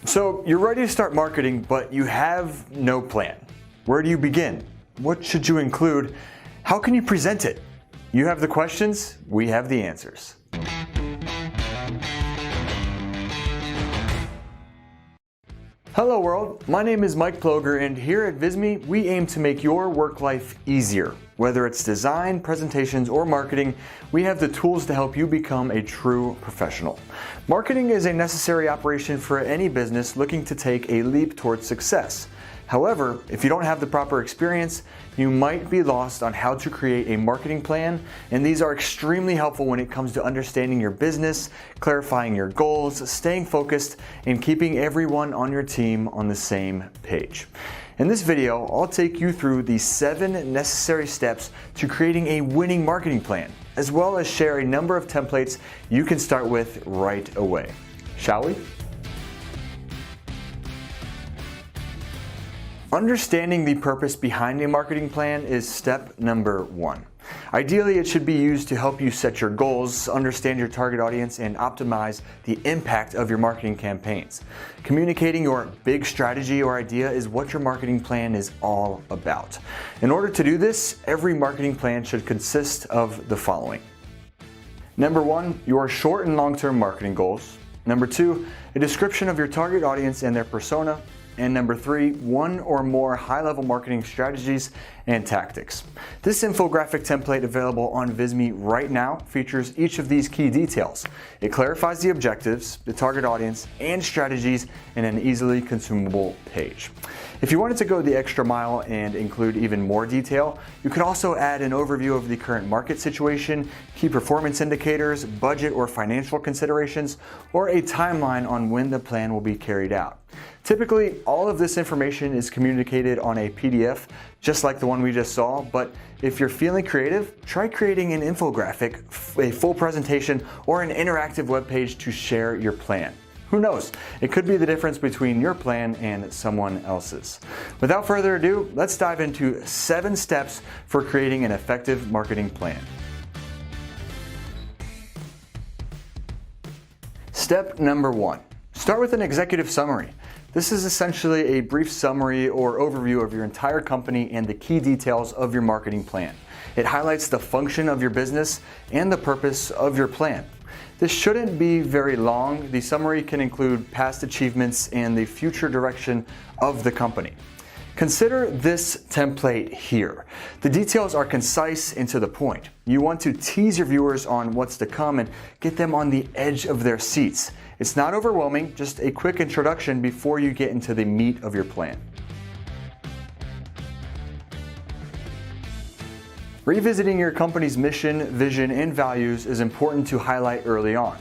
So you're ready to start marketing, but you have no plan. Where do you begin? What should you include? How can you present it? You have the questions, we have the answers. Hello world, my name is Mike Ploger, and here at Visme, we aim to make your work life easier. Whether it's design, presentations, or marketing, we have the tools to help you become a true professional. Marketing is a necessary operation for any business looking to take a leap towards success. However, if you don't have the proper experience, you might be lost on how to create a marketing plan, and these are extremely helpful when it comes to understanding your business, clarifying your goals, staying focused, and keeping everyone on your team on the same page. In this video, I'll take you through the 7 necessary steps to creating a winning marketing plan, as well as share a number of templates you can start with right away. Shall we? Understanding the purpose behind a marketing plan is step number 1. Ideally, it should be used to help you set your goals, understand your target audience, and optimize the impact of your marketing campaigns. Communicating your big strategy or idea is what your marketing plan is all about. In order to do this, every marketing plan should consist of the following. Number 1, your short and long-term marketing goals. Number 2, a description of your target audience and their persona. And number 3, 1 or more high-level marketing strategies and tactics. This infographic template available on Visme right now features each of these key details. It clarifies the objectives, the target audience, and strategies in an easily consumable page. If you wanted to go the extra mile and include even more detail, you could also add an overview of the current market situation, key performance indicators, budget or financial considerations, or a timeline on when the plan will be carried out. Typically, all of this information is communicated on a PDF, just like the one we just saw, but if you're feeling creative, try creating an infographic, a full presentation, or an interactive web page to share your plan. Who knows? It could be the difference between your plan and someone else's. Without further ado, let's dive into 7 steps for creating an effective marketing plan. Step number 1. Start with an executive summary. This is essentially a brief summary or overview of your entire company and the key details of your marketing plan. It highlights the function of your business and the purpose of your plan. This shouldn't be very long. The summary can include past achievements and the future direction of the company. Consider this template here. The details are concise and to the point. You want to tease your viewers on what's to come and get them on the edge of their seats. It's not overwhelming, just a quick introduction before you get into the meat of your plan. Revisiting your company's mission, vision, and values is important to highlight early on.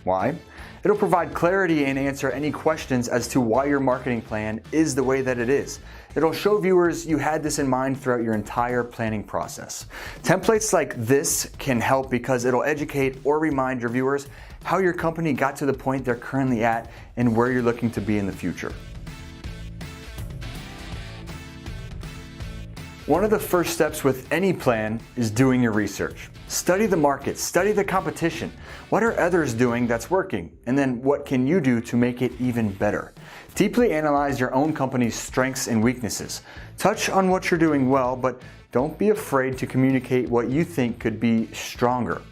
Why? It'll provide clarity and answer any questions as to why your marketing plan is the way that it is. It'll show viewers you had this in mind throughout your entire planning process. Templates like this can help because it'll educate or remind your viewers how your company got to the point they're currently at and where you're looking to be in the future. One of the first steps with any plan is doing your research. Study the market, study the competition. What are others doing that's working? And then what can you do to make it even better? Deeply analyze your own company's strengths and weaknesses. Touch on what you're doing well, but don't be afraid to communicate what you think could be stronger.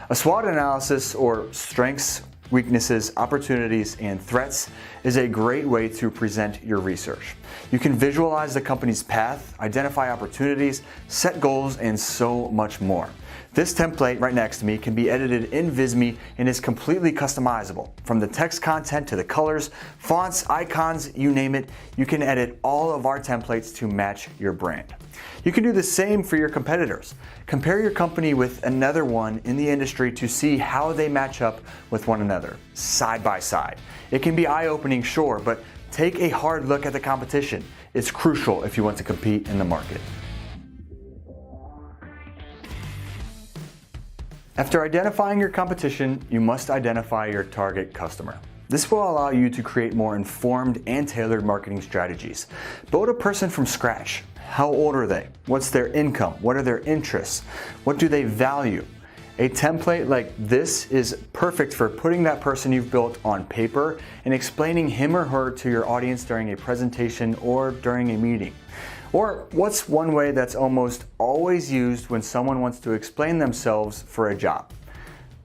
A SWOT analysis, or strengths, weaknesses, opportunities, and threats, is a great way to present your research. You can visualize the company's path, identify opportunities, set goals, and so much more. This template right next to me can be edited in Visme and is completely customizable. From the text content to the colors, fonts, icons, you name it, you can edit all of our templates to match your brand. You can do the same for your competitors. Compare your company with another one in the industry to see how they match up with one another, side by side. It can be eye-opening, sure, but take a hard look at the competition. It's crucial if you want to compete in the market. After identifying your competition, you must identify your target customer. This will allow you to create more informed and tailored marketing strategies. Build a person from scratch. How old are they? What's their income? What are their interests? What do they value? A template like this is perfect for putting that person you've built on paper and explaining him or her to your audience during a presentation or during a meeting. Or what's one way that's almost always used when someone wants to explain themselves for a job?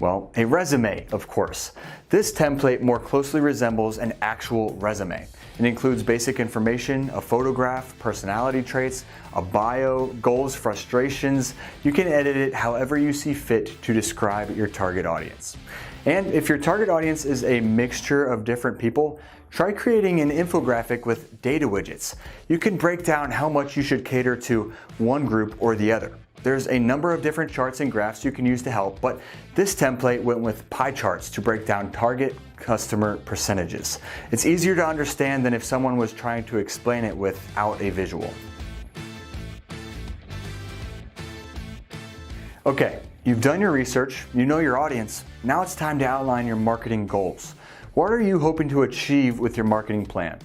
Well, a resume, of course. This template more closely resembles an actual resume. It includes basic information, a photograph, personality traits, a bio, goals, frustrations. You can edit it however you see fit to describe your target audience. And if your target audience is a mixture of different people, try creating an infographic with data widgets. You can break down how much you should cater to one group or the other. There's a number of different charts and graphs you can use to help, but this template went with pie charts to break down target customer percentages. It's easier to understand than if someone was trying to explain it without a visual. Okay, you've done your research, you know your audience. Now it's time to outline your marketing goals. What are you hoping to achieve with your marketing plan?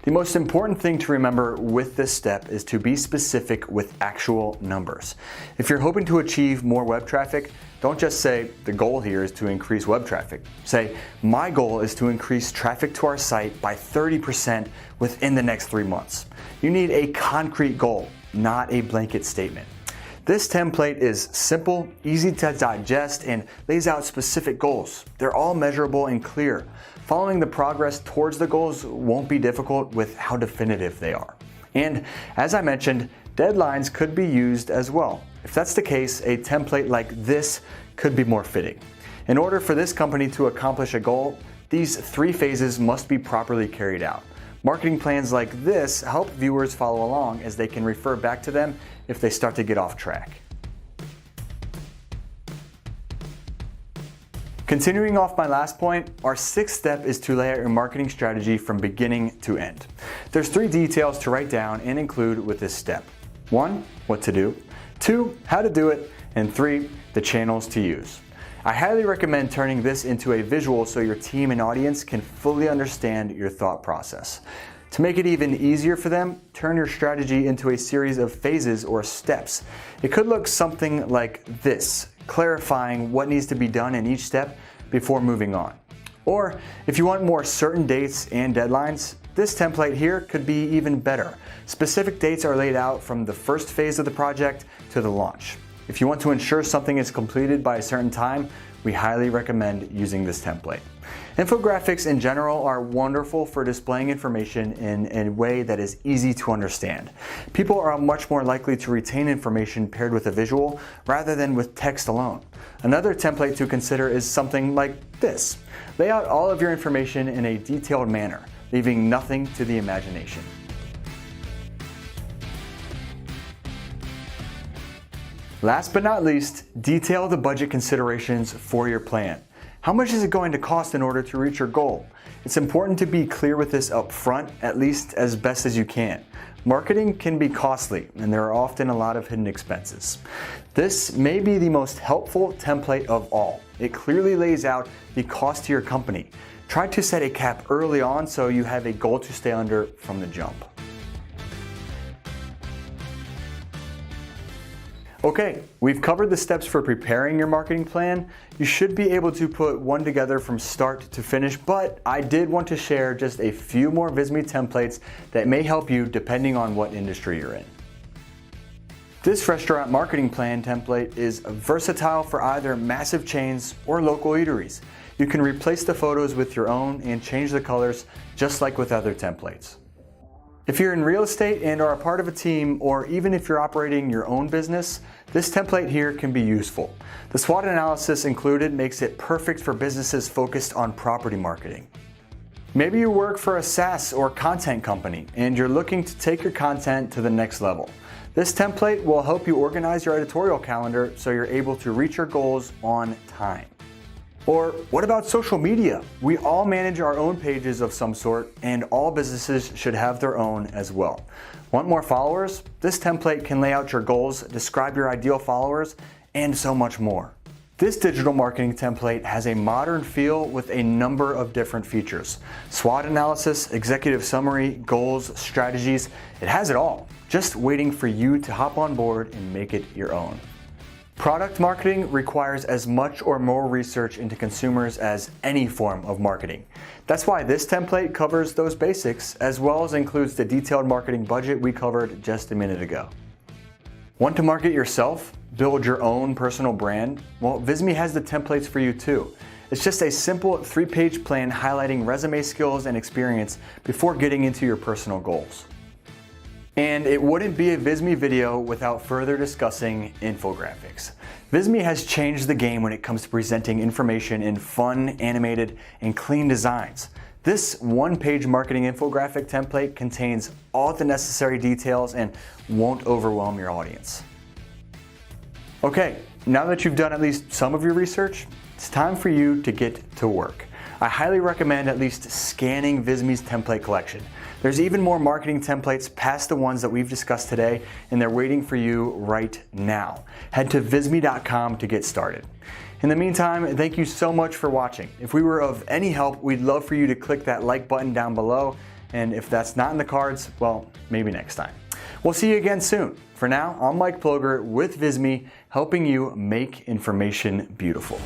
The most important thing to remember with this step is to be specific with actual numbers. If you're hoping to achieve more web traffic, don't just say the goal here is to increase web traffic. Say, my goal is to increase traffic to our site by 30% within the next 3 months. You need a concrete goal, not a blanket statement. This template is simple, easy to digest, and lays out specific goals. They're all measurable and clear. Following the progress towards the goals won't be difficult with how definitive they are. And as I mentioned, deadlines could be used as well. If that's the case, a template like this could be more fitting. In order for this company to accomplish a goal, these 3 phases must be properly carried out. Marketing plans like this help viewers follow along as they can refer back to them if they start to get off track. Continuing off my last point, our 6th step is to lay out your marketing strategy from beginning to end. There's 3 details to write down and include with this step. 1, what to do. 2, how to do it. And 3, the channels to use. I highly recommend turning this into a visual so your team and audience can fully understand your thought process. To make it even easier for them, turn your strategy into a series of phases or steps. It could look something like this, clarifying what needs to be done in each step before moving on. Or if you want more certain dates and deadlines, this template here could be even better. Specific dates are laid out from the first phase of the project to the launch. If you want to ensure something is completed by a certain time, we highly recommend using this template. Infographics in general are wonderful for displaying information in a way that is easy to understand. People are much more likely to retain information paired with a visual rather than with text alone. Another template to consider is something like this. Lay out all of your information in a detailed manner, leaving nothing to the imagination. Last but not least, detail the budget considerations for your plan. How much is it going to cost in order to reach your goal? It's important to be clear with this up front, at least as best as you can. Marketing can be costly, and there are often a lot of hidden expenses. This may be the most helpful template of all. It clearly lays out the cost to your company. Try to set a cap early on so you have a goal to stay under from the jump. Okay, we've covered the steps for preparing your marketing plan. You should be able to put one together from start to finish, but I did want to share just a few more Visme templates that may help you depending on what industry you're in. This restaurant marketing plan template is versatile for either massive chains or local eateries. You can replace the photos with your own and change the colors just like with other templates. If you're in real estate and are a part of a team, or even if you're operating your own business, this template here can be useful. The SWOT analysis included makes it perfect for businesses focused on property marketing. Maybe you work for a SaaS or content company and you're looking to take your content to the next level. This template will help you organize your editorial calendar so you're able to reach your goals on time. Or what about social media? We all manage our own pages of some sort, and all businesses should have their own as well. Want more followers? This template can lay out your goals, describe your ideal followers, and so much more. This digital marketing template has a modern feel with a number of different features. SWOT analysis, executive summary, goals, strategies, it has it all. Just waiting for you to hop on board and make it your own. Product marketing requires as much or more research into consumers as any form of marketing. That's why this template covers those basics, as well as includes the detailed marketing budget we covered just a minute ago. Want to market yourself? Build your own personal brand? Well, Visme has the templates for you too. It's just a simple 3-page plan highlighting resume skills and experience before getting into your personal goals. And it wouldn't be a Visme video without further discussing infographics. Visme has changed the game when it comes to presenting information in fun, animated, and clean designs. This 1-page marketing infographic template contains all the necessary details and won't overwhelm your audience. Okay, now that you've done at least some of your research, it's time for you to get to work. I highly recommend at least scanning Visme's template collection. There's even more marketing templates past the ones that we've discussed today, and they're waiting for you right now. Head to visme.com to get started. In the meantime, thank you so much for watching. If we were of any help, we'd love for you to click that like button down below, and if that's not in the cards, well, maybe next time. We'll see you again soon. For now, I'm Mike Ploger with Visme, helping you make information beautiful.